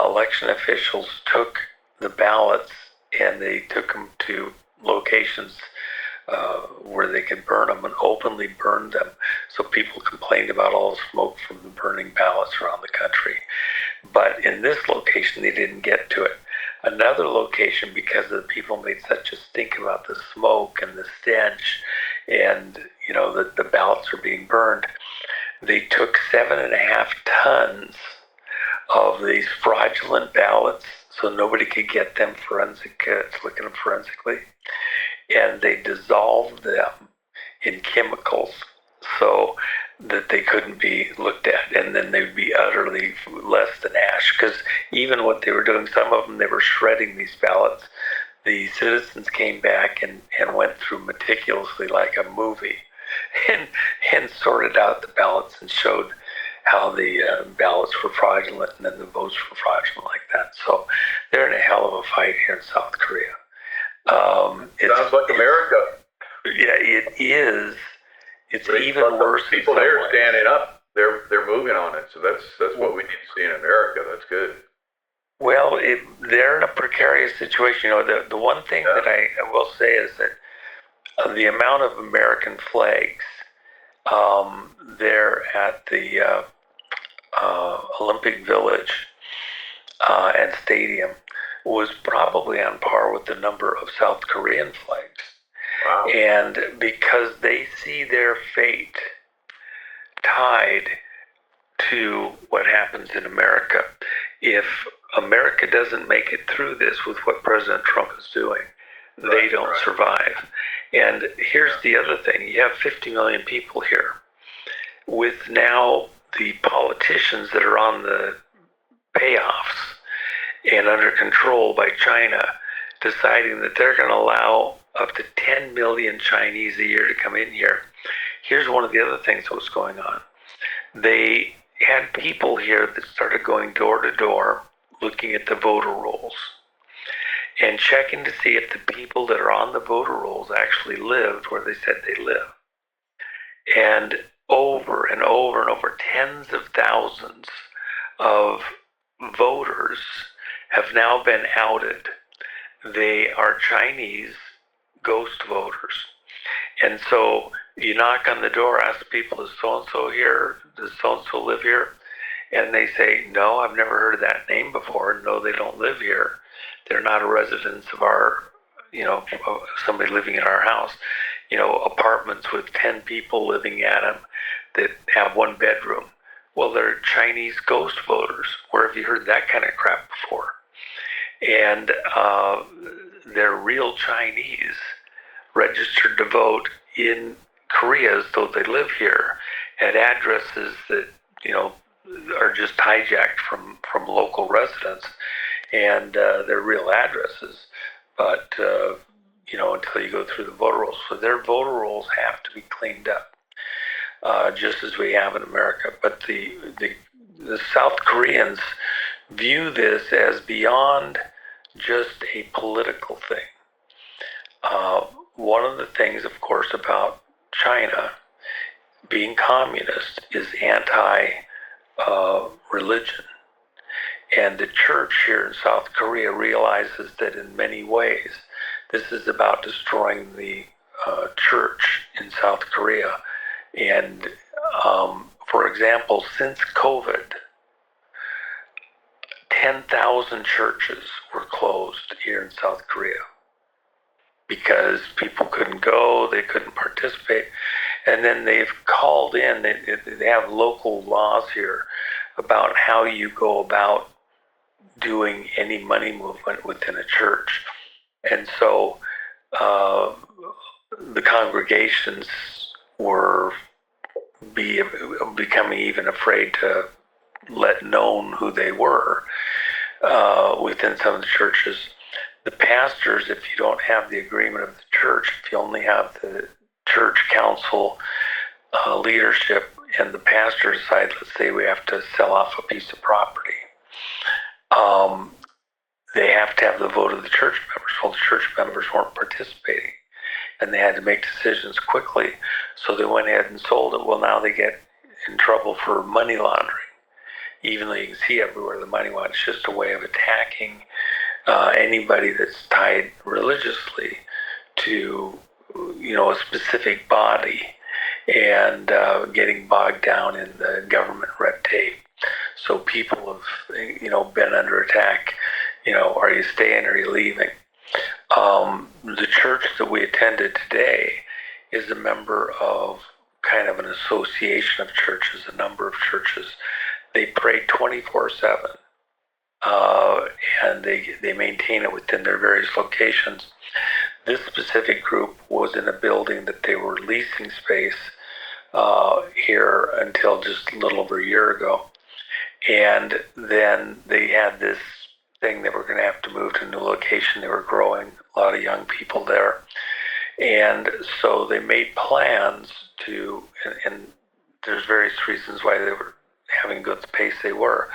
election officials took the ballots and they took them to locations where they could burn them, and openly burned them. So people complained about all the smoke from the burning ballots around the country. But in this location, they didn't get to it. Another location, because the people made such a stink about the smoke and the stench, and that the ballots are being burned, they took 7.5 tons of these fraudulent ballots, so nobody could get them look at them forensically, and they dissolved them in chemicals so that they couldn't be looked at, and then they'd be utterly less than ash. Because even what they were doing, some of them, they were shredding these ballots. The citizens came back and went through meticulously like a movie and sorted out the ballots and showed how the ballots were fraudulent and then the votes were fraudulent like that. So they're in a hell of a fight here in South Korea. Sounds like America. Yeah, it is. It's even worse. People there are standing up. They're moving on it. So that's what we need to see in America. That's good. Well, they're in a precarious situation. The one thing that I will say is that the amount of American flags there at the Olympic Village and Stadium was probably on par with the number of South Korean flags. Wow. And because they see their fate tied to what happens in America, if America doesn't make it through this with what President Trump is doing, they don't survive. And here's the other thing. You have 50 million people here. With now the politicians that are on the payoffs and under control by China deciding that they're going to allow up to 10 million Chinese a year to come in here. Here's one of the other things that was going on. They had people here that started going door to door looking at the voter rolls and checking to see if the people that are on the voter rolls actually lived where they said they live. And over and over and over, tens of thousands of voters have now been outed. They are Chinese ghost voters. And so you knock on the door, ask people, is so-and-so here? Does so-and-so live here? And they say, no, I've never heard of that name before. No, they don't live here. They're not a resident of our, somebody living in our house. Apartments with 10 people living at them that have one bedroom. Well, they're Chinese ghost voters. Where have you heard that kind of crap before? And they're real Chinese registered to vote in Korea as though they live here at addresses that, are just hijacked from local residents. And they're real addresses. But, until you go through the voter rolls. So their voter rolls have to be cleaned up, just as we have in America. But the South Koreans view this as beyond just a political thing. One of the things, of course, about China being communist is anti-religion. And the church here in South Korea realizes that in many ways, this is about destroying the church in South Korea. And for example, since COVID, 10,000 churches were closed here in South Korea because people couldn't go, they couldn't participate. And then they've called in, they have local laws here about how you go about doing any money movement within a church. And so the congregations were becoming even afraid to let known who they were within some of the churches. The pastors, if you don't have the agreement of the church, if you only have the church council leadership and the pastor decide, let's say we have to sell off a piece of property, they have to have the vote of the church members. Well, the church members weren't participating, and they had to make decisions quickly. So they went ahead and sold it. Well, now they get in trouble for money laundering. Even though you can see everywhere the money laundering, it's just a way of attacking anybody that's tied religiously to, a specific body and getting bogged down in the government red tape. So people have, been under attack. Are you staying or are you leaving? The church that we attended today is a member of kind of an association of churches, a number of churches. They pray 24/7, and they maintain it within their various locations. This specific group was in a building that they were leasing space here until just a little over a year ago. And then they had this thing they were going to have to move to a new location. They were growing, a lot of young people there. And so they made plans to, and there's various reasons why they were having to go at the pace they were,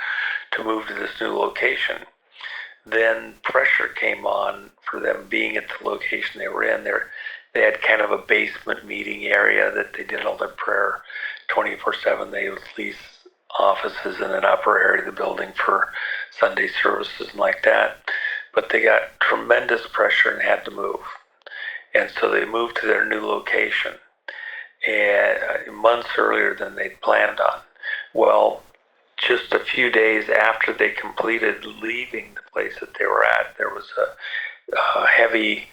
to move to this new location. Then pressure came on for them being at the location they were in. They had kind of a basement meeting area that they did all their prayer 24/7. They would lease offices in an upper area of the building for Sunday services and like that. But they got tremendous pressure and had to move. And so they moved to their new location and months earlier than they'd planned on. Well, just a few days after they completed leaving the place that they were at, there was a heavy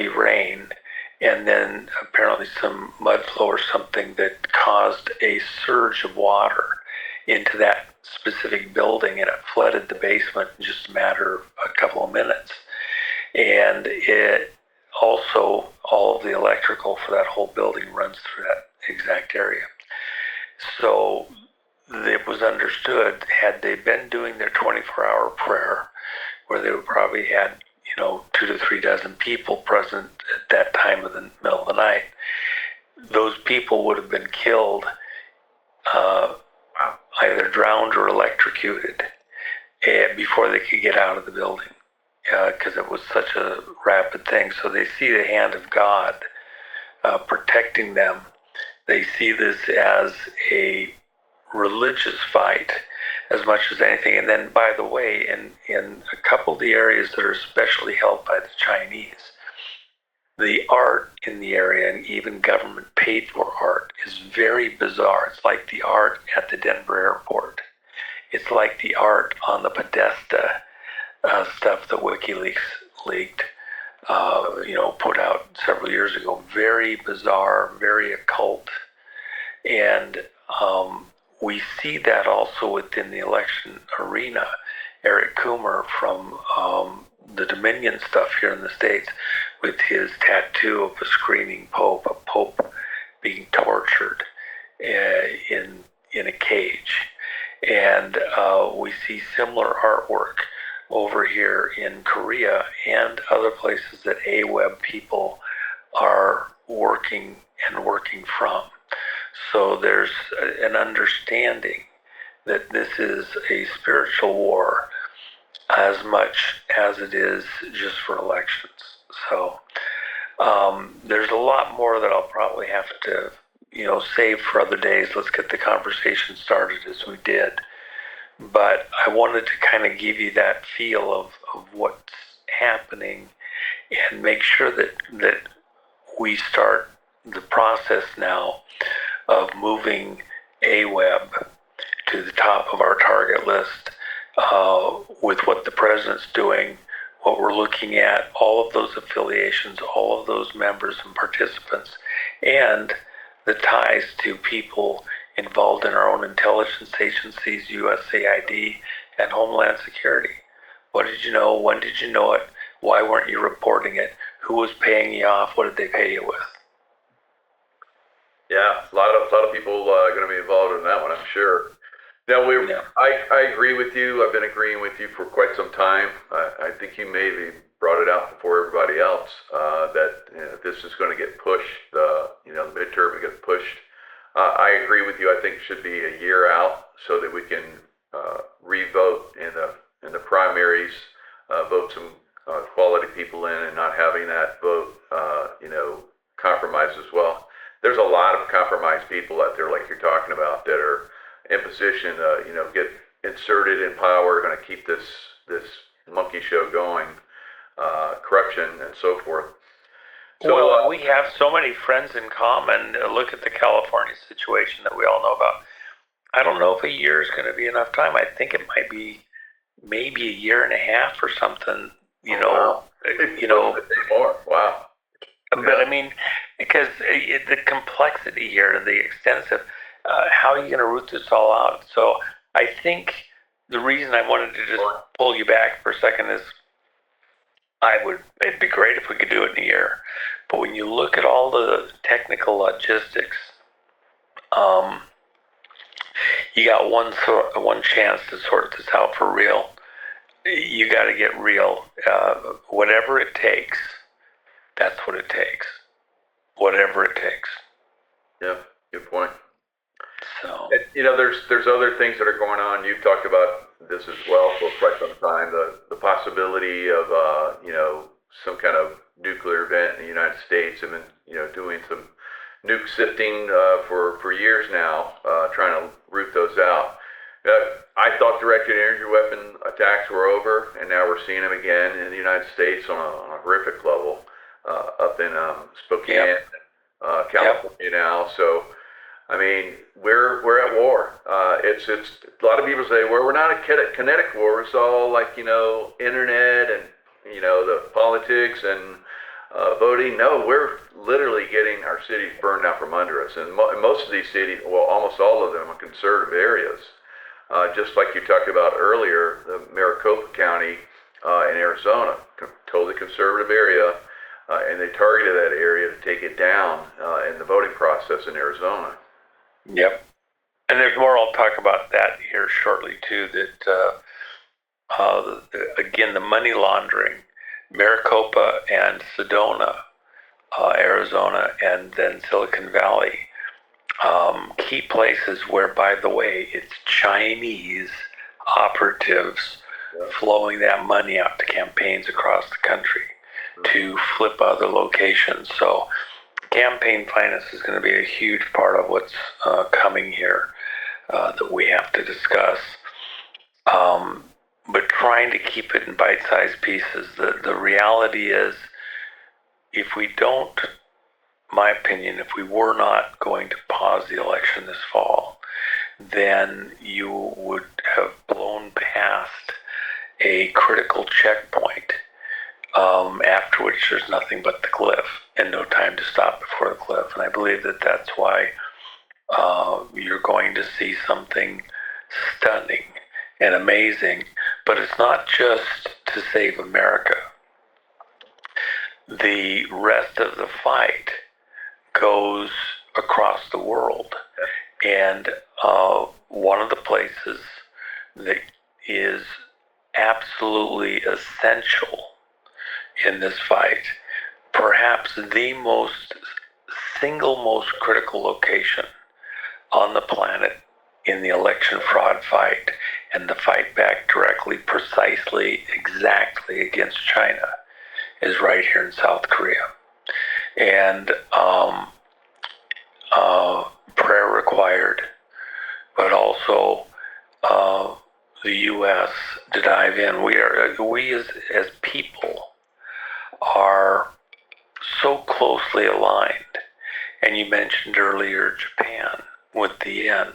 rain, and then apparently some mud flow or something that caused a surge of water into that specific building, and it flooded the basement in just a matter of a couple of minutes. And it also, all of the electrical for that whole building runs through that exact area. So it was understood, had they been doing their 24-hour prayer, where they would probably had 2 to 3 dozen people present at that time of the middle of the night, those people would have been killed, either drowned or electrocuted, before they could get out of the building, because it was such a rapid thing. So they see the hand of God protecting them. They see this as a religious fight as much as anything. And then, by the way, in a couple of the areas that are especially held by the Chinese, the art in the area, and even government paid for art, is very bizarre. It's like the art at the Denver airport. It's like the art on the Podesta stuff that WikiLeaks leaked, put out several years ago. Very bizarre, very occult. And we see that also within the election arena. Eric Coomer from the Dominion stuff here in the States, with his tattoo of a screaming pope, a pope being tortured in a cage. And we see similar artwork over here in Korea and other places that AWeb people are working from. So there's an understanding that this is a spiritual war as much as it is just for elections. So there's a lot more that I'll probably have to, save for other days. Let's get the conversation started as we did. But I wanted to kind of give you that feel of what's happening, and make sure that we start the process now of moving AWeb to the top of our target list, with what the president's doing, what we're looking at, all of those affiliations, all of those members and participants, and the ties to people involved in our own intelligence agencies, USAID, and Homeland Security. What did you know? When did you know it? Why weren't you reporting it? Who was paying you off? What did they pay you with? Yeah, a lot of people are going to be involved in that one, I'm sure. Now, I agree with you. I've been agreeing with you for quite some time. I think you maybe brought it out before everybody else, that this is going to get pushed. The midterm will get pushed. I agree with you. I think it should be a year out so that we can re-vote in the primaries, vote some quality people in, and not having that vote compromised as well. There's a lot of compromised people out there, like you're talking about, that are in position to get inserted in power, going to keep this monkey show going, corruption and so forth. So, well, we have so many friends in common. Look at the California situation that we all know about. I don't know if a year is going to be enough time. I think it might be maybe a year and a half or something. Wow. More. Wow. But I mean, because the complexity here, the extensive, how are you going to root this all out? So I think the reason I wanted to just pull you back for a second is it'd be great if we could do it in a year. But when you look at all the technical logistics, you got one chance to sort this out for real. You got to get real. Whatever it takes, that's what it takes. Whatever it takes. Yeah, good point. So, there's other things that are going on. You've talked about this as well for quite some time. The possibility of some kind of nuclear event in the United States. I've been doing some nuke sifting for years now, trying to root those out. I thought directed energy weapon attacks were over, and now we're seeing them again in the United States on a horrific level, up in Spokane, California now. So, I mean, we're at war. It's a lot of people say, well, we're not a kinetic war. It's all like internet and the politics and voting. No, we're literally getting our cities burned out from under us, and most of these cities, well, almost all of them, are conservative areas. just like you talked about earlier, the Maricopa County in Arizona, totally conservative area, and they targeted that area to take it down in the voting process in Arizona. Yep. And there's more. I'll talk about that here shortly too. That again, the money laundering, Maricopa and Sedona, Arizona, and then Silicon Valley, key places where, by the way, it's Chinese operatives flowing that money out to campaigns across the country to flip other locations. So campaign finance is going to be a huge part of what's coming here that we have to discuss. But trying to keep it in bite-sized pieces. The reality is, if we don't, my opinion, if we were not going to pause the election this fall, then you would have blown past a critical checkpoint, after which there's nothing but the cliff and no time to stop before the cliff. And I believe that that's why you're going to see something stunning and amazing. But it's not just to save America. The rest of the fight goes across the world. And one of the places that is absolutely essential in this fight, perhaps the single most critical location on the planet in the election fraud fight and the fight back directly, precisely, exactly against China, is right here in South Korea. And prayer required, but also the U.S. to dive in. We as people are so closely aligned. And you mentioned earlier Japan with the yen.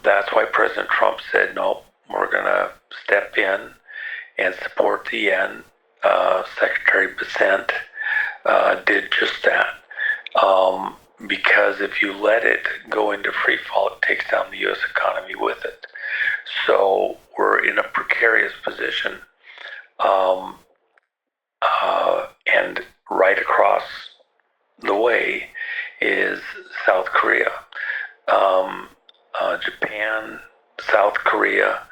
That's why President Trump said, no, we're going to step in and support the yen. Secretary Bessent did just that. Because if you let it go into free fall, it takes down the U.S. economy with it. So we're in a precarious position. And right across the way is South Korea. Japan, South Korea,